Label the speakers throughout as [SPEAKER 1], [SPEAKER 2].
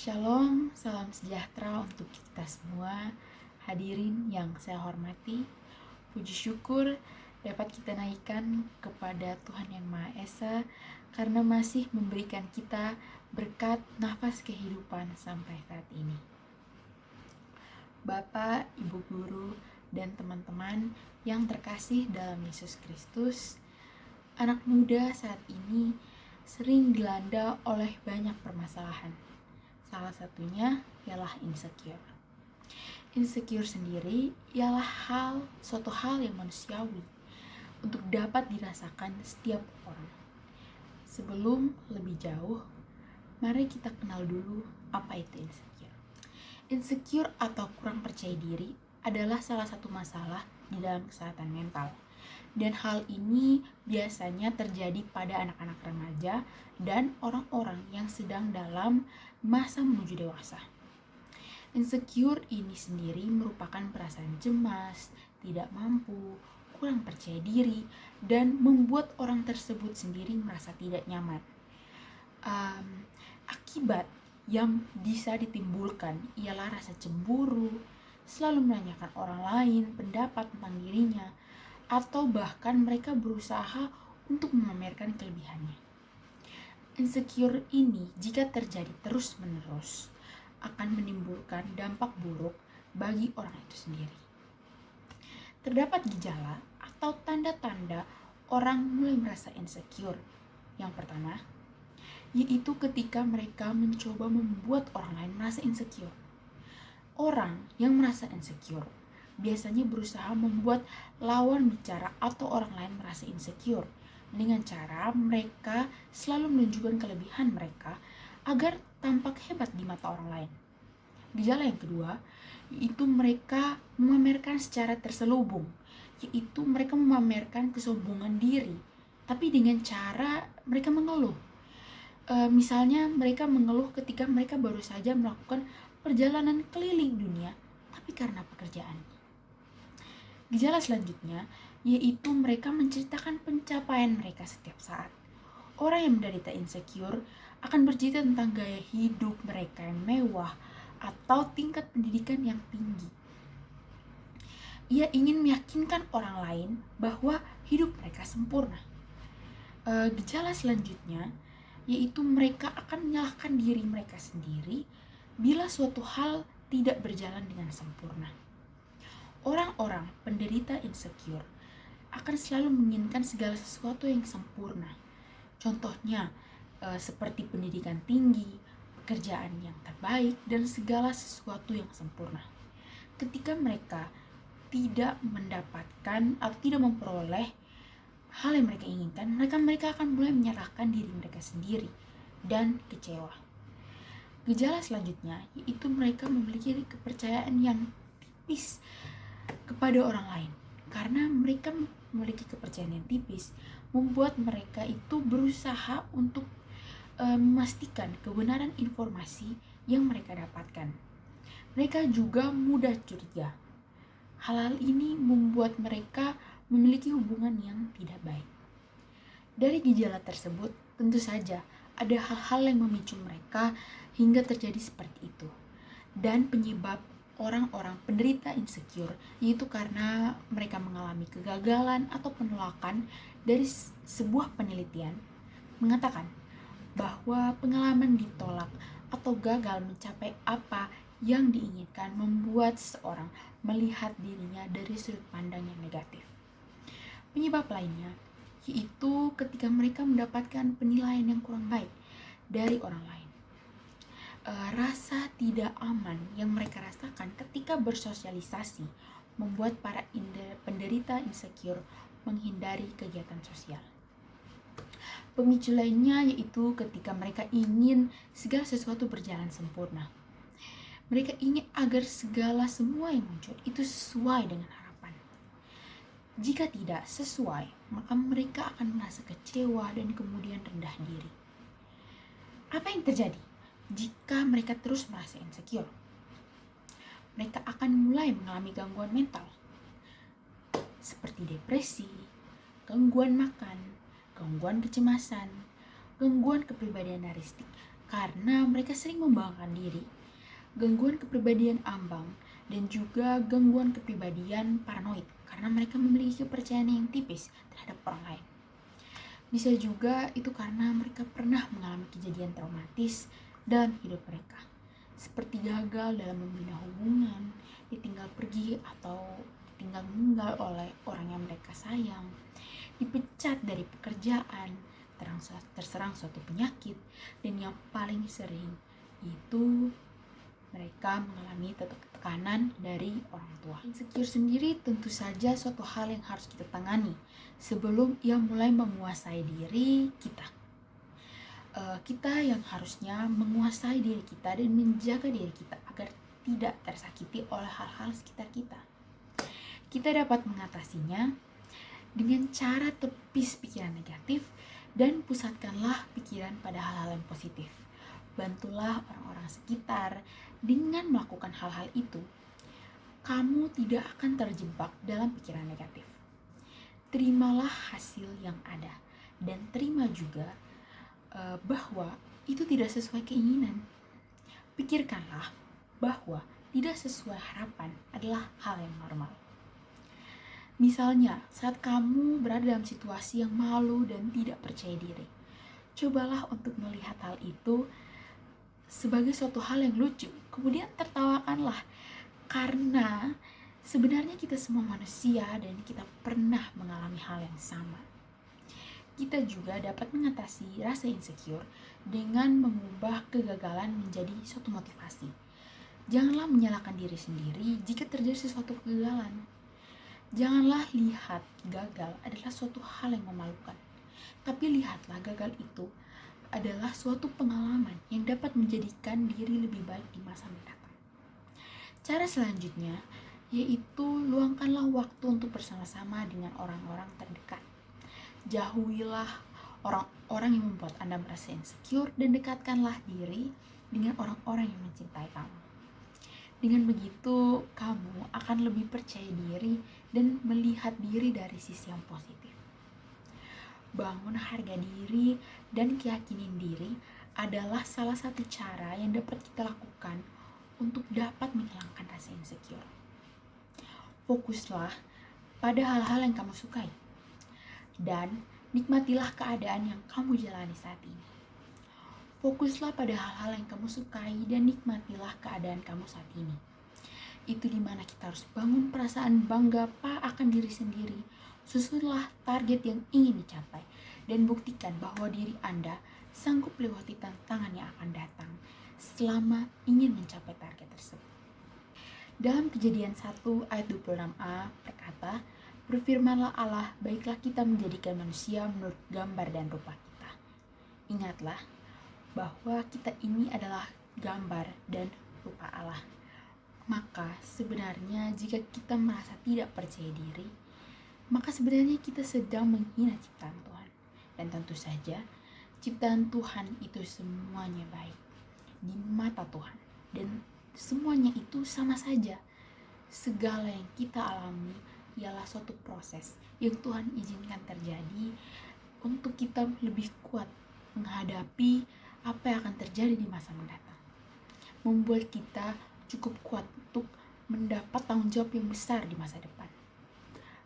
[SPEAKER 1] Shalom, salam sejahtera untuk kita semua. Hadirin yang saya hormati, puji syukur dapat kita naikkan kepada Tuhan Yang Maha Esa karena masih memberikan kita berkat nafas kehidupan sampai saat ini. Bapak, Ibu Guru, dan teman-teman yang terkasih dalam Yesus Kristus, anak muda saat ini sering dilanda oleh banyak permasalahan. Salah satunya ialah insecure. Insecure sendiri ialah suatu hal yang manusiawi untuk dapat dirasakan setiap orang. Sebelum lebih jauh, mari kita kenal dulu apa itu insecure. Insecure atau kurang percaya diri adalah salah satu masalah di dalam kesehatan mental. Dan hal ini biasanya terjadi pada anak-anak remaja dan orang-orang yang sedang dalam masa menuju dewasa. Insecure ini sendiri merupakan perasaan cemas, tidak mampu, kurang percaya diri, dan membuat orang tersebut sendiri merasa tidak nyaman. Akibat yang bisa ditimbulkan ialah rasa cemburu, selalu menanyakan orang lain pendapat tentang dirinya, atau bahkan mereka berusaha untuk memamerkan kelebihannya. Insecure ini jika terjadi terus-menerus akan menimbulkan dampak buruk bagi orang itu sendiri. Terdapat gejala atau tanda-tanda orang mulai merasa insecure. Yang pertama, yaitu ketika mereka mencoba membuat orang lain merasa insecure. Orang yang merasa insecure biasanya berusaha membuat lawan bicara atau orang lain merasa insecure dengan cara mereka selalu menunjukkan kelebihan mereka agar tampak hebat di mata orang lain. Gejala yang kedua, yaitu mereka memamerkan secara terselubung, yaitu mereka memamerkan kesombongan diri, tapi dengan cara mereka mengeluh. Misalnya mereka mengeluh ketika mereka baru saja melakukan perjalanan keliling dunia, tapi karena pekerjaan. Gejala selanjutnya yaitu mereka menceritakan pencapaian mereka setiap saat. Orang yang menderita insecure akan bercerita tentang gaya hidup mereka yang mewah atau tingkat pendidikan yang tinggi. Ia ingin meyakinkan orang lain bahwa hidup mereka sempurna. Gejala selanjutnya yaitu mereka akan menyalahkan diri mereka sendiri bila suatu hal tidak berjalan dengan sempurna. Orang-orang penderita insecure akan selalu menginginkan segala sesuatu yang sempurna. Contohnya seperti pendidikan tinggi, pekerjaan yang terbaik, dan segala sesuatu yang sempurna. Ketika mereka tidak mendapatkan atau tidak memperoleh hal yang mereka inginkan, mereka akan mulai menyalahkan diri mereka sendiri dan kecewa. Gejala selanjutnya yaitu mereka memiliki kepercayaan yang tipis kepada orang lain. Karena mereka memiliki kepercayaan yang tipis, membuat mereka itu berusaha untuk memastikan kebenaran informasi yang mereka dapatkan. Mereka juga mudah curiga. Hal-hal ini membuat mereka memiliki hubungan yang tidak baik. Dari gejala tersebut, tentu saja ada hal-hal yang memicu mereka hingga terjadi seperti itu. Dan penyebab orang-orang penderita insecure yaitu karena mereka mengalami kegagalan atau penolakan dari sebuah penelitian mengatakan bahwa pengalaman ditolak atau gagal mencapai apa yang diinginkan membuat seseorang melihat dirinya dari sudut pandang yang negatif. Penyebab lainnya yaitu ketika mereka mendapatkan penilaian yang kurang baik dari orang lain. Rasa tidak aman yang mereka rasakan ketika bersosialisasi membuat para penderita insecure menghindari kegiatan sosial. Pemicu lainnya yaitu ketika mereka ingin segala sesuatu berjalan sempurna. Mereka ingin agar semua yang muncul itu sesuai dengan harapan. Jika tidak sesuai, maka mereka akan merasa kecewa dan kemudian rendah diri. Apa yang terjadi jika mereka terus merasa insecure? Mereka akan mulai mengalami gangguan mental seperti depresi, gangguan makan, gangguan kecemasan, gangguan kepribadian narsistik, karena mereka sering membanggakan diri, gangguan kepribadian ambang, dan juga gangguan kepribadian paranoid karena mereka memiliki kepercayaan yang tipis terhadap orang lain. Bisa juga itu karena mereka pernah mengalami kejadian traumatis dalam hidup mereka, seperti gagal dalam membina hubungan, ditinggal pergi atau ditinggal meninggal oleh orang yang mereka sayang, dipecat dari pekerjaan, terserang suatu penyakit, dan yang paling sering itu mereka mengalami tekanan dari orang tua. Insecure sendiri tentu saja suatu hal yang harus kita tangani sebelum ia mulai menguasai diri kita. Kita yang harusnya menguasai diri kita dan menjaga diri kita agar tidak tersakiti oleh hal-hal sekitar kita. Kita dapat mengatasinya dengan cara tepis pikiran negatif dan pusatkanlah pikiran pada hal-hal yang positif. Bantulah orang-orang sekitar dengan melakukan hal-hal itu. Kamu tidak akan terjebak dalam pikiran negatif. Terimalah hasil yang ada dan terima juga bahwa itu tidak sesuai keinginan. Pikirkanlah bahwa tidak sesuai harapan adalah hal yang normal. Misalnya, saat kamu berada dalam situasi yang malu dan tidak percaya diri, cobalah untuk melihat hal itu sebagai suatu hal yang lucu, kemudian tertawakanlah, karena sebenarnya kita semua manusia dan kita pernah mengalami hal yang sama. Kita juga dapat mengatasi rasa insecure dengan mengubah kegagalan menjadi suatu motivasi. Janganlah menyalahkan diri sendiri jika terjadi sesuatu kegagalan. Janganlah lihat gagal adalah suatu hal yang memalukan, tapi lihatlah gagal itu adalah suatu pengalaman yang dapat menjadikan diri lebih baik di masa mendatang. Cara selanjutnya yaitu luangkanlah waktu untuk bersama-sama dengan orang-orang terdekat. Jauhilah orang-orang yang membuat Anda merasa insecure dan dekatkanlah diri dengan orang-orang yang mencintai kamu. Dengan begitu, kamu akan lebih percaya diri dan melihat diri dari sisi yang positif. Bangun harga diri dan keyakinan diri adalah salah satu cara yang dapat kita lakukan untuk dapat menghilangkan rasa insecure. Fokuslah pada hal-hal yang kamu sukai dan nikmatilah keadaan yang kamu jalani saat ini. Fokuslah pada hal-hal yang kamu sukai dan nikmatilah keadaan kamu saat ini. Itu dimana kita harus bangun perasaan bangga akan diri sendiri. Susunlah target yang ingin dicapai dan buktikan bahwa diri Anda sanggup lewati tantangan yang akan datang selama ingin mencapai target tersebut. Dalam Kejadian 1 ayat 26a berkata, "Berfirmanlah Allah, baiklah kita menjadikan manusia menurut gambar dan rupa kita." Ingatlah bahwa kita ini adalah gambar dan rupa Allah. Maka sebenarnya jika kita merasa tidak percaya diri, maka sebenarnya kita sedang menghina ciptaan Tuhan. Dan tentu saja ciptaan Tuhan itu semuanya baik di mata Tuhan, dan semuanya itu sama saja. Segala yang kita alami ialah suatu proses yang Tuhan izinkan terjadi untuk kita lebih kuat menghadapi apa yang akan terjadi di masa mendatang, membuat kita cukup kuat untuk mendapat tanggung jawab yang besar di masa depan.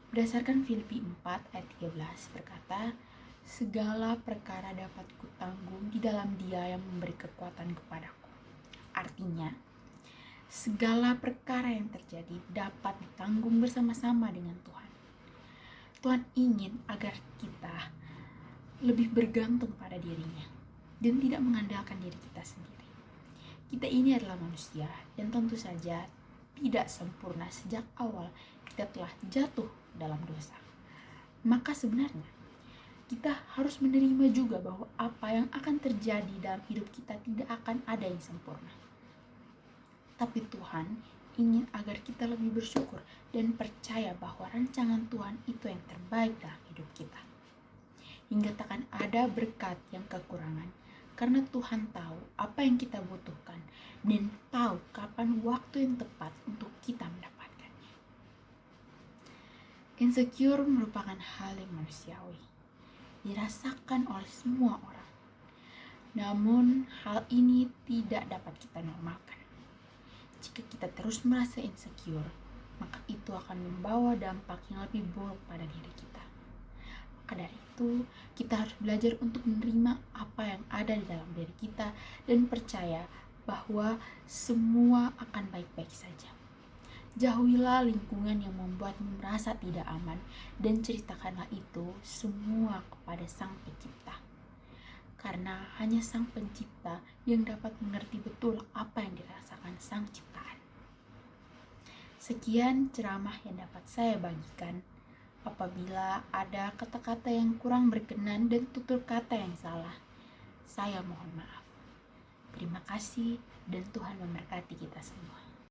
[SPEAKER 1] Berdasarkan Filipi 4 ayat 13 berkata, "Segala perkara dapat kutanggung di dalam Dia yang memberi kekuatan kepadaku." Artinya, segala perkara yang terjadi dapat ditanggung bersama-sama dengan Tuhan. Tuhan ingin agar kita lebih bergantung pada diri-Nya dan tidak mengandalkan diri kita sendiri. Kita ini adalah manusia dan tentu saja tidak sempurna. Sejak awal kita telah jatuh dalam dosa. Maka sebenarnya kita harus menerima juga bahwa apa yang akan terjadi dalam hidup kita tidak akan ada yang sempurna. Tapi Tuhan ingin agar kita lebih bersyukur dan percaya bahwa rancangan Tuhan itu yang terbaik dalam hidup kita. Hingga takkan ada berkat yang kekurangan, karena Tuhan tahu apa yang kita butuhkan dan tahu kapan waktu yang tepat untuk kita mendapatkannya. Insecure merupakan hal yang manusiawi, dirasakan oleh semua orang. Namun, hal ini tidak dapat kita normalkan. Jika kita terus merasa insecure, maka itu akan membawa dampak yang lebih buruk pada diri kita. Maka dari itu, kita harus belajar untuk menerima apa yang ada di dalam diri kita dan percaya bahwa semua akan baik-baik saja. Jauhilah lingkungan yang membuatmu merasa tidak aman dan ceritakanlah itu semua kepada Sang Pencipta. Karena hanya Sang Pencipta yang dapat mengerti betul apa yang dirasakan Sang Ciptaan. Sekian ceramah yang dapat saya bagikan. Apabila ada kata-kata yang kurang berkenan dan tutur kata yang salah, saya mohon maaf. Terima kasih dan Tuhan memberkati kita semua.